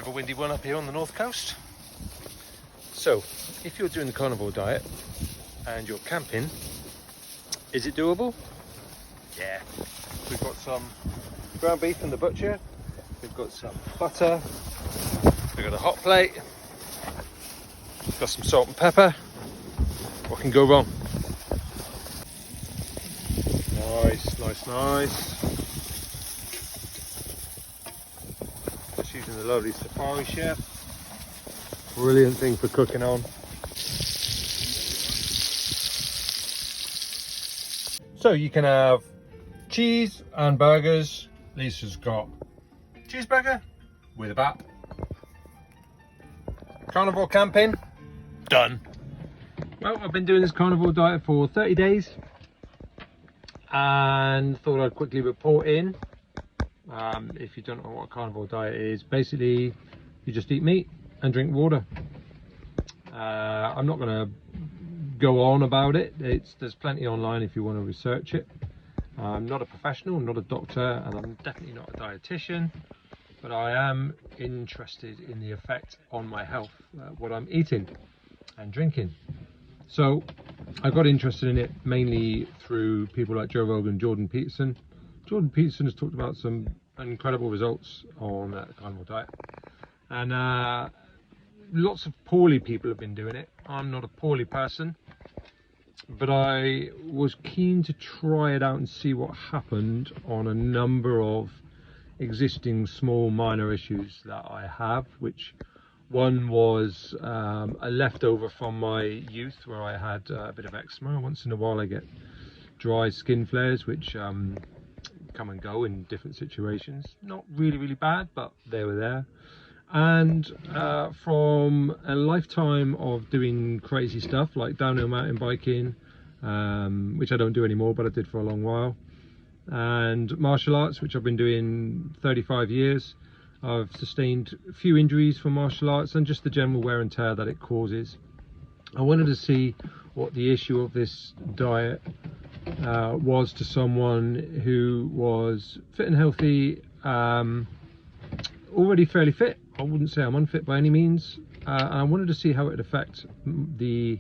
of a windy one up here on the north coast. So, if you're doing the carnivore diet and you're camping, is it doable? Yeah. We've got some ground beef from the butcher, we've got some butter, we've got a hot plate, we've got some salt and pepper. What can go wrong? Nice, nice, nice. Just using the lovely Safari Chef. Brilliant thing for cooking on. So you can have cheese and burgers. Lisa's got cheeseburger with a bat. Carnivore camping, done. Well, I've been doing this carnivore diet for 30 days and thought I'd quickly report in. If you don't know what a carnivore diet is, basically you just eat meat and drink water. I'm not going to go on about it. There's plenty online if you want to research it. I'm not a professional, I'm not a doctor, and I'm definitely not a dietitian, but I am interested in the effect on my health, what I'm eating and drinking. So I got interested in it mainly through people like Joe Rogan, Jordan Peterson. Jordan Peterson has talked about some incredible results on the carnivore diet, and lots of poorly people have been doing it. I'm not a poorly person, but I was keen to try it out and see what happened on a number of existing small minor issues that I have, which one was a leftover from my youth where I had a bit of eczema. Once in a while I get dry skin flares which come and go in different situations. Not really bad, but they were there. And from a lifetime of doing crazy stuff like downhill mountain biking, which I don't do anymore, but I did for a long while, and martial arts, which I've been doing 35 years. I've sustained a few injuries from martial arts and just the general wear and tear that it causes. I wanted to see what the issue of this diet was to someone who was fit and healthy, already fairly fit. I wouldn't say I'm unfit by any means, and I wanted to see how it would affect the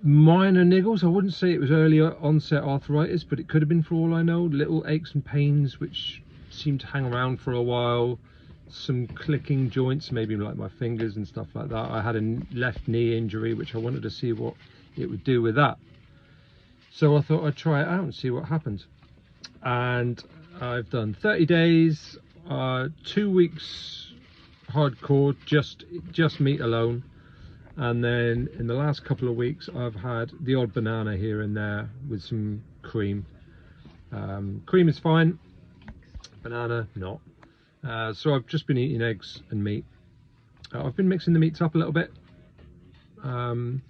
minor niggles. I wouldn't say it was early onset arthritis, but it could have been for all I know. Little aches and pains which seemed to hang around for a while, some clicking joints, maybe like my fingers and stuff like that. I had a left knee injury which I wanted to see what it would do with that. So I thought I'd try it out and see what happened. And I've done 30 days, 2 weeks hardcore, just meat alone, and then in the last couple of weeks I've had the odd banana here and there with some cream. Cream is fine, banana not. So I've just been eating eggs and meat. I've been mixing the meats up a little bit, trying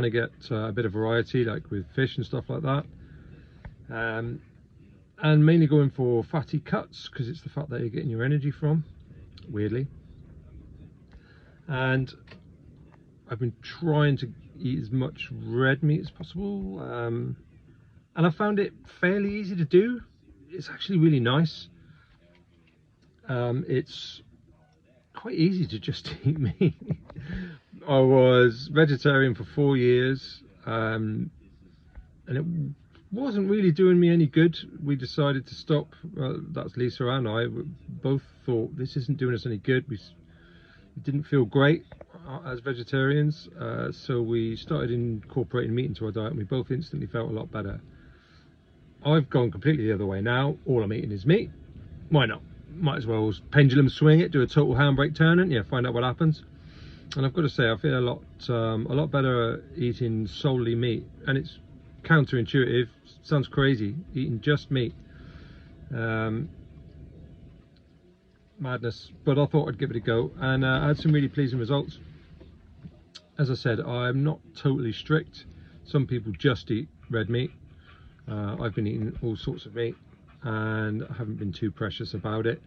to get a bit of variety, like with fish and stuff like that. And mainly going for fatty cuts because it's the fat that you're getting your energy from, weirdly. And I've been trying to eat as much red meat as possible, and I found it fairly easy to do. It's actually really nice. It's quite easy to just eat meat. I was vegetarian for 4 years, and it wasn't really doing me any good. We decided to stop. That's Lisa and I. We both thought this isn't doing us any good. We didn't feel great as vegetarians, so we started incorporating meat into our diet, and we both instantly felt a lot better. I've gone completely the other way now. All I'm eating is meat. Why not? Might as well pendulum swing it, do a total handbrake turn, and yeah, find out what happens. And I've got to say, I feel a lot better eating solely meat, and it's counterintuitive. Sounds crazy, eating just meat. Madness, but I thought I'd give it a go, and I had some really pleasing results. As I said, I'm not totally strict. Some people just eat red meat. I've been eating all sorts of meat, and I haven't been too precious about it,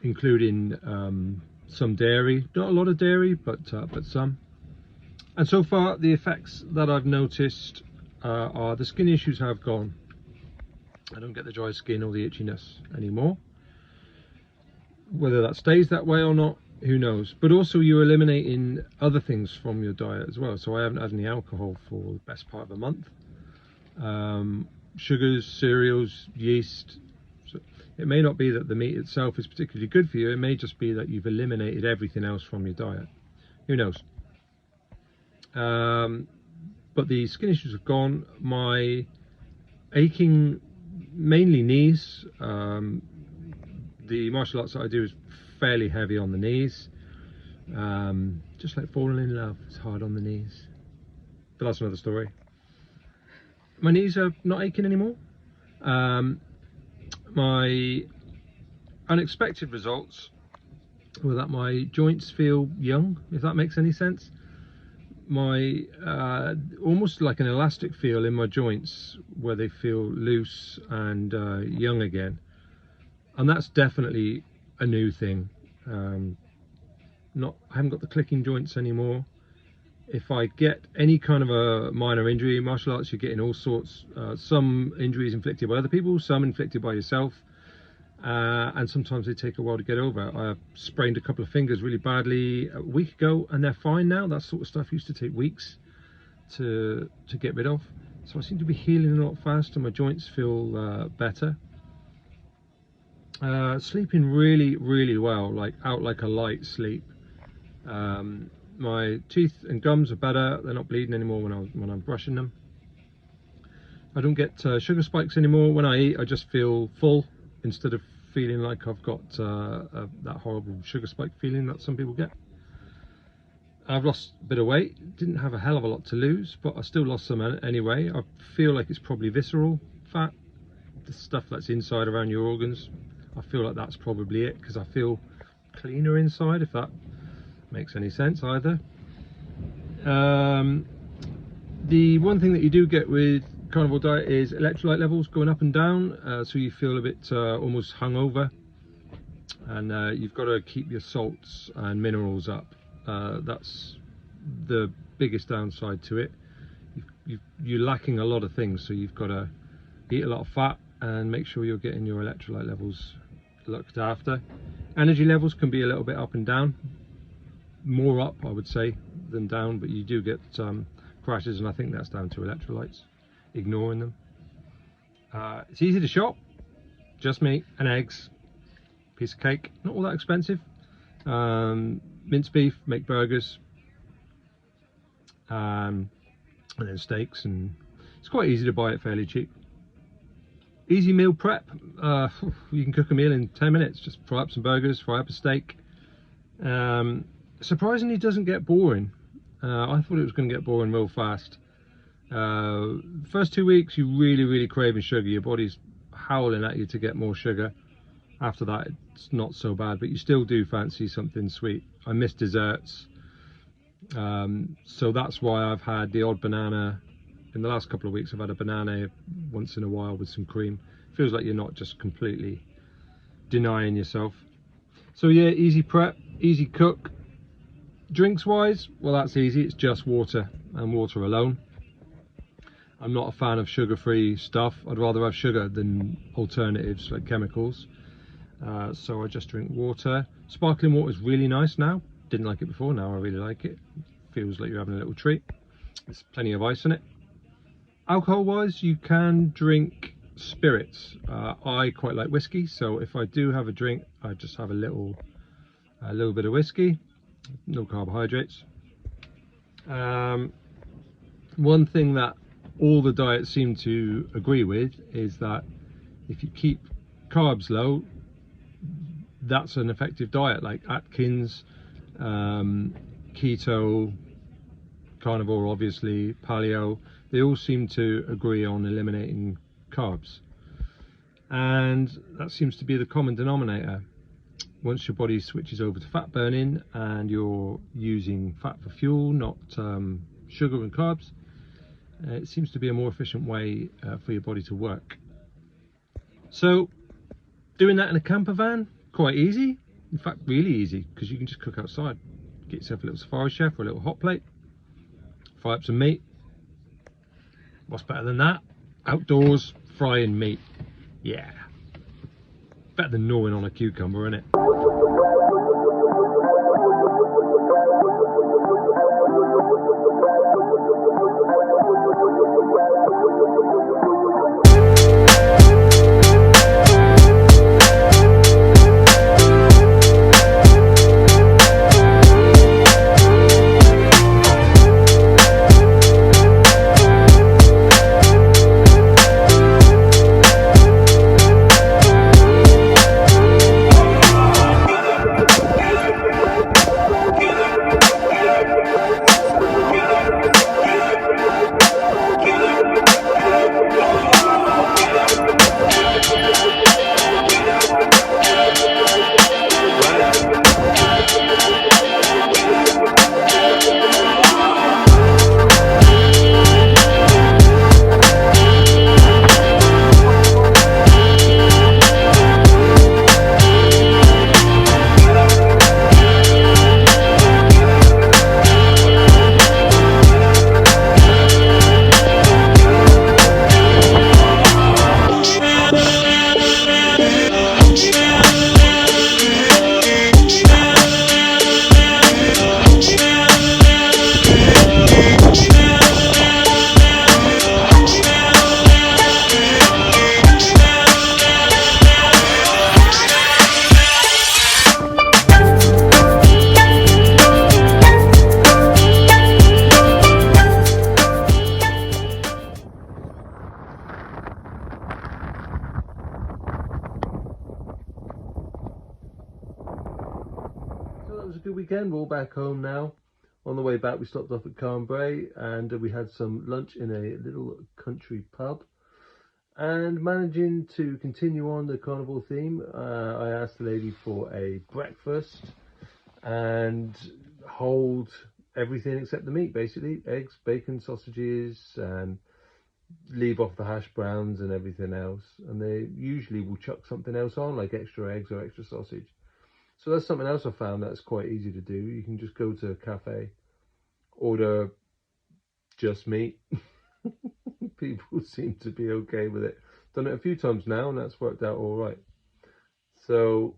including some dairy. Not a lot of dairy, but some. And so far, the effects that I've noticed are the skin issues have gone. I don't get the dry skin or the itchiness anymore. Whether that stays that way or not, who knows. But also you're eliminating other things from your diet as well. So I haven't had any alcohol for the best part of a month. Sugars, cereals, yeast. So it may not be that the meat itself is particularly good for you. It may just be that you've eliminated everything else from your diet. Who knows? But the skin issues have gone. My aching, mainly knees. The martial arts that I do is fairly heavy on the knees. Just like falling in love, it's hard on the knees. But that's another story. My knees are not aching anymore. My unexpected results were that my joints feel young, if that makes any sense. My almost like an elastic feel in my joints where they feel loose and young again. And that's definitely a new thing. I haven't got the clicking joints anymore. If I get any kind of a minor injury in martial arts, you're getting all sorts. Some injuries inflicted by other people, some inflicted by yourself, and sometimes they take a while to get over. I sprained a couple of fingers really badly a week ago, and they're fine now. That sort of stuff used to take weeks to get rid of. So I seem to be healing a lot faster. My joints feel better. Sleeping really, really well, like out like a light sleep. My teeth and gums are better. They're not bleeding anymore when I'm brushing them. I don't get sugar spikes anymore. When I eat, I just feel full instead of feeling like I've got that horrible sugar spike feeling that some people get. I've lost a bit of weight. Didn't have a hell of a lot to lose, but I still lost some anyway. I feel like it's probably visceral fat, the stuff that's inside around your organs. I feel like that's probably it, because I feel cleaner inside, if that makes any sense either. The one thing that you do get with carnivore diet is electrolyte levels going up and down, so you feel a bit almost hungover, and you've got to keep your salts and minerals up. That's the biggest downside to it. You're lacking a lot of things, so you've got to eat a lot of fat and make sure you're getting your electrolyte levels looked after. Energy levels can be a little bit up and down, more up I would say than down, but you do get crashes, and I think that's down to electrolytes, ignoring them. It's easy to shop, just meat and eggs, piece of cake, not all that expensive. Minced beef, make burgers, and then steaks, and it's quite easy to buy it fairly cheap. Easy meal prep. You can cook a meal in 10 minutes. Just fry up some burgers, fry up a steak. Surprisingly, it doesn't get boring. I thought it was going to get boring real fast. First 2 weeks, you're really craving sugar. Your body's howling at you to get more sugar. After that, it's not so bad, but you still do fancy something sweet. I miss desserts. So that's why I've had the odd banana. In the last couple of weeks, I've had a banana once in a while with some cream. Feels like you're not just completely denying yourself. So yeah, easy prep, easy cook. Drinks wise, well, that's easy. It's just water and water alone. I'm not a fan of sugar-free stuff. I'd rather have sugar than alternatives like chemicals. So I just drink water. Sparkling water is really nice now. Didn't like it before, now I really like it. Feels like you're having a little treat. There's plenty of ice in it. Alcohol wise, you can drink spirits. I quite like whiskey, so if I do have a drink, I just have a little bit of whiskey, no carbohydrates. One thing that all the diets seem to agree with is that if you keep carbs low, that's an effective diet. Like Atkins, keto, carnivore obviously, paleo, they all seem to agree on eliminating carbs, and that seems to be the common denominator. Once your body switches over to fat burning and you're using fat for fuel, not sugar and carbs, it seems to be a more efficient way for your body to work. So doing that in a camper van, quite easy. In fact, really easy, because you can just cook outside. Get yourself a little safari chef or a little hot plate, fry up some meat. What's better than that? Outdoors, frying meat. Yeah. Better than gnawing on a cucumber, isn't it? So that was a good weekend. We're all back home now. On the way back, we stopped off at Carnivore and we had some lunch in a little country pub. And managing to continue on the carnivore theme, I asked the lady for a breakfast and hold everything except the meat, basically eggs, bacon, sausages, and leave off the hash browns and everything else. And they usually will chuck something else on, like extra eggs or extra sausage. So that's something else I found that's quite easy to do. You can just go to a cafe, order just meat. People seem to be okay with it. Done it a few times now and that's worked out all right. So,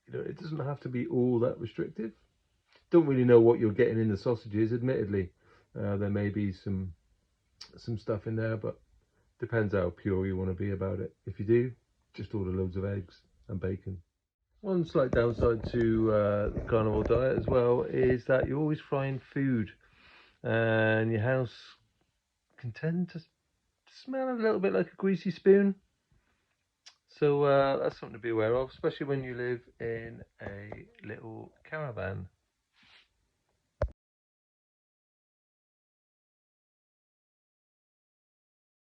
it doesn't have to be all that restrictive. Don't really know what you're getting in the sausages, admittedly. There may be some stuff in there, but depends how pure you want to be about it. If you do, just order loads of eggs and bacon. One slight downside to the carnivore diet as well is that you're always frying food and your house can tend to smell a little bit like a greasy spoon. So that's something to be aware of, especially when you live in a little caravan.